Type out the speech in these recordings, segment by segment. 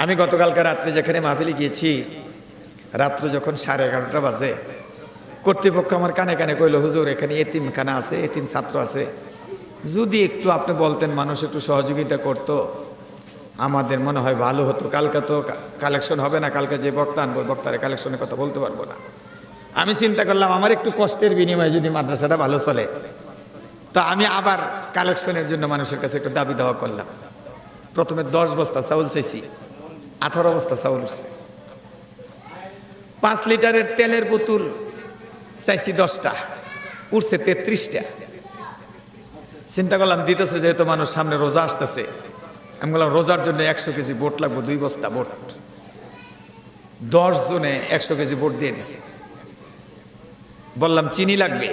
আমি গতকালকে রাত্রে যেখানে মাহফিলে গিয়েছি, রাত্র যখন 11:30 বাজে, কর্তৃপক্ষ আমার কানে কানে কইল, হুজুর এখানে এতিমখানা আছে, এতিম ছাত্র আছে, যদি একটু আপনি বলতেন, মানুষ একটু সহযোগিতা করত, আমাদের মনে হয় ভালো হতো। কালকে তো কালেকশন হবে না, কালকে যে বক্তা আনবো বক্তারে কালেকশনের কথা বলতে পারবো না। আমি চিন্তা করলাম আমার একটু কষ্টের বিনিময়ে যদি মাদ্রাসাটা ভালো চলে, তা আমি আবার কালেকশনের জন্য মানুষের কাছে একটু দাবি দাওয়া করলাম। প্রথমে 10 বস্তা চাউল চাইছি, 18 বস্তা চাউল উঠছে। 5 লিটারের তেলের বোতল চাইছি 10টা, উঠছে 33টা। চিন্তা করলাম দিতেছে যেহেতু মানুষ সামনে রোজা আসতেছে, আমি বললাম রোজার জন্য 100 কেজি বোট লাগবে, 2 বস্তা বোট। 10 জনে 100 কেজি বোট দিয়ে দিছে। বললাম চিনি লাগবে,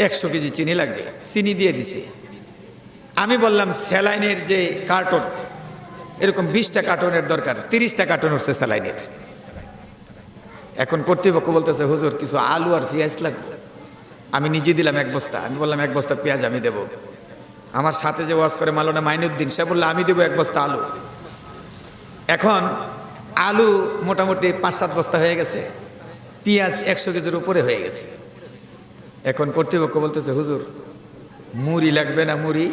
100 কেজি চিনি লাগবে, চিনি দিয়ে দিছে। আমি বললাম স্যালাইনের যে কার্টন, এরকম 20টা কার্টনের দরকার, 30টা কার্টন হচ্ছে স্যালাইনের। এখন কর্তৃপক্ষ বলতেছে হুজুর কিছু আলু আর পেঁয়াজ লাগবে। আমি নিজে দিলাম 1 বস্তা। আমি বললাম 1 বস্তা পেঁয়াজ আমি দেব। আমার সাথে যে ওয়াজ করে মাওলানা মাইনুদ্দিন, সে বললো আমি দেবো 1 বস্তা আলু। এখন আলু মোটামুটি 5-7 বস্তা হয়ে গেছে, পেঁয়াজ 100 কেজির উপরে হয়ে গেছে। এখন কর্তৃপক্ষ বলতেছে হুজুর মুড়ি লাগবে না, মুড়ি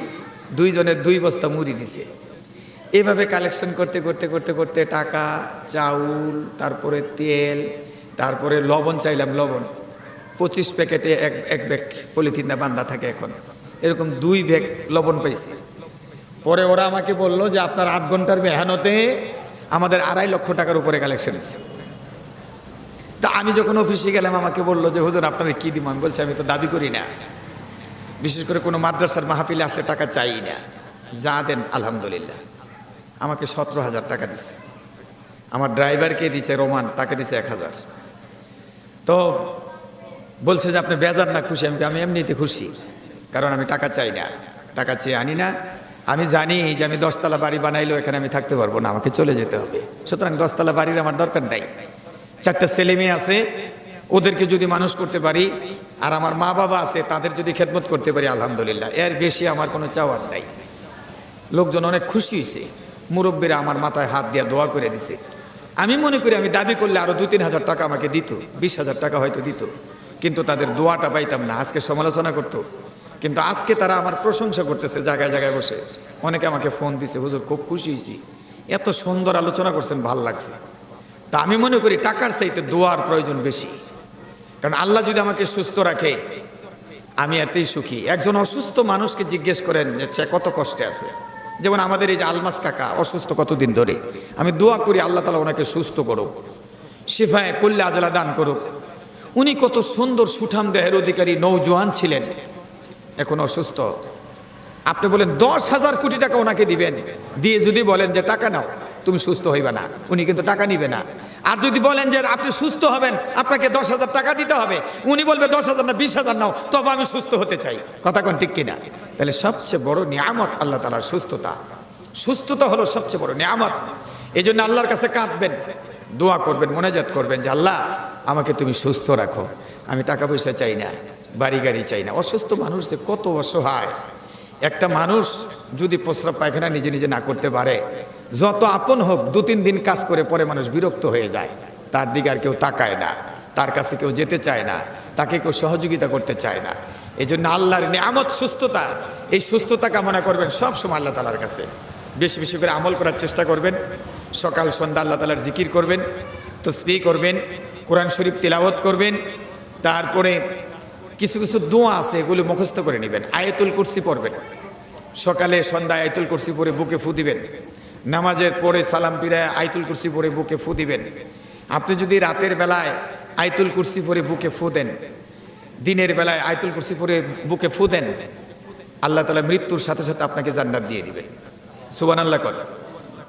2 জনের 2 বস্তা মুড়ি দিছে। এভাবে কালেকশন করতে করতে করতে করতে টাকা, চাউল, তারপরে তেল, তারপরে লবণ চাইলাম, লবণ 25 প্যাকেটে এক ব্যাগ পলিথিন না বান্ধা থাকে, এখন এরকম 2 ব্যাগ লবণ পাইছি। পরে ওরা আমাকে বললো যে আপনার 8 ঘন্টার মেহনতে আমাদের 2.5 লক্ষ টাকার উপরে কালেকশন হয়েছে। তা আমি যখন অফিসে গেলাম আমাকে বললো যে হুজুর আপনারা কি দিব? আমি বলছি আমি তো দাবি করি না, বিশেষ করে কোনো মাদ্রাসার মাহফিলে আসলে টাকা চাই না, যা দেন আলহামদুলিল্লাহ। আমাকে 17,000 টাকা দিছে। আমার ড্রাইভারকে দিছে রোমান, তাকে দিছে 1,000। তো বলছে যে আপনি বেজার না খুশি? আমি এমনিতে খুশি, কারণ আমি টাকা চাই না, টাকা চেয়ে আনি না। আমি জানি যে আমি 10 তলা বাড়ি বানাইলেও এখানে আমি থাকতে পারবো না, আমাকে চলে যেতে হবে। সুতরাং 10 তলা বাড়ির আমার দরকার নাই। 4টা ছেলে মেয়ে আছে, ওদেরকে যদি মানুষ করতে পারি, আর আমার মা বাবা আছে, তাদের যদি খেদমত করতে পারি আলহামদুলিল্লাহ, এর বেশি আমার কোনো চাওয়ার নাই। লোকজন অনেক খুশি হয়েছে, মুরব্বীরা আমার মাথায় হাত দিয়ে দোয়া করে দিছে। আমি মনে করি আমি দাবি করলে আরো 2-3 হাজার টাকা আমাকে দিত, 20,000 টাকা হয়তো দিত, কিন্তু তাদের দোয়াটা পাইতাম না। আজকে সমালোচনা করতো, কিন্তু আজকে তারা আমার প্রশংসা করতেছে জায়গায় জায়গায় বসে। অনেকে আমাকে ফোন দিছে, হুজুর খুব খুশি হয়েছি, এত সুন্দর আলোচনা করছেন, ভাল লাগছে। তা আমি মনে করি টাকার চাইতে দোয়ার প্রয়োজন বেশি, কারণ আল্লাহ যদি আমাকে সুস্থ রাখে আমি এতেই সুখী। একজন অসুস্থ মানুষকে জিজ্ঞেস করেন যে সে কত কষ্টে আছে। যেমন আমাদের এই যে আলমাস কাকা অসুস্থ কতদিন ধরে, আমি দোয়া করি আল্লাহ তাআলা ওনাকে সুস্থ করুক, শিফায়ে কুল্লি আজলা দান করুক। উনি কত সুন্দর সুঠাম দেহের অধিকারী নৌজওয়ান ছিলেন, এখন অসুস্থ। আপনি বলেন 10,000 কোটি টাকা ওনাকে দিবেন, দিয়ে যদি বলেন যে টাকা নাও তুমি সুস্থ হইবা না, উনি কিন্তু টাকা নিবে না। আর যদি বলেন যে আপনি সুস্থ হবেন আপনাকে 10,000 টাকা দিতে হবে, উনি বলবে 10,000 না 20,000 নাও, তবে আমি সুস্থ হতে চাই। কথা কোন ঠিক কিনা? তাহলে সবচেয়ে বড় নিয়ামত আল্লাহ তাআলার সুস্থতা। সুস্থতা হলো সবচেয়ে বড় নিয়ামত। এই জন্য আল্লাহর কাছে কাঁদবেন, দোয়া করবেন, মোনাজাত করবেন যে আল্লাহ আমাকে তুমি সুস্থ রাখো, আমি টাকা পয়সা চাই না, বাড়ি গাড়ি চাই না। অসুস্থ মানুষ যে কত অসহায়। একটা মানুষ যদি প্রস্রাব পায়খানা নিজে নিজে না করতে পারে, যত আপন হোক 2-3 দিন কাজ করে পরে মানুষ বিরক্ত হয়ে যায়, তার দিকে আর কেউ তাকায় না, তার কাছে কেউ যেতে চায় না, তাকে কেউ সহযোগিতা করতে চায় না। এই জন্য আল্লাহর নিয়ামত সুস্থতা, এই সুস্থতা কামনা করবেন সব সময় আল্লাহ তাআলার কাছে। বেশি বেশি করে আমল করার চেষ্টা করবেন, সকাল সন্ধ্যা আল্লাহ তাআলার জিকির করবেন, তাসবিহ করবেন, কোরআন শরীফ তিলাওয়াত করবেন। তারপরে কিছু কিছু দোয়া আছে এগুলো মুখস্থ করে নেবেন। আয়াতুল কুরসি পড়বেন, সকালে সন্ধ্যায় আয়াতুল কুরসি পড়ে বুকে ফু দিবেন, নামাজের পরে সালাম ফিরায় আয়াতুল কুরসি পড়ে বুকে ফু দিবেন। আপনি যদি রাতের বেলায় আয়াতুল কুরসি পড়ে বুকে ফু দেন, দিনের বেলায় আয়াতুল কুরসি পড়ে বুকে ফু দেন, আল্লাহ তাআলা মৃত্যুর সাথে সাথে আপনাকে জান্নাত দিয়ে দিবেন। সুবহানাল্লাহ।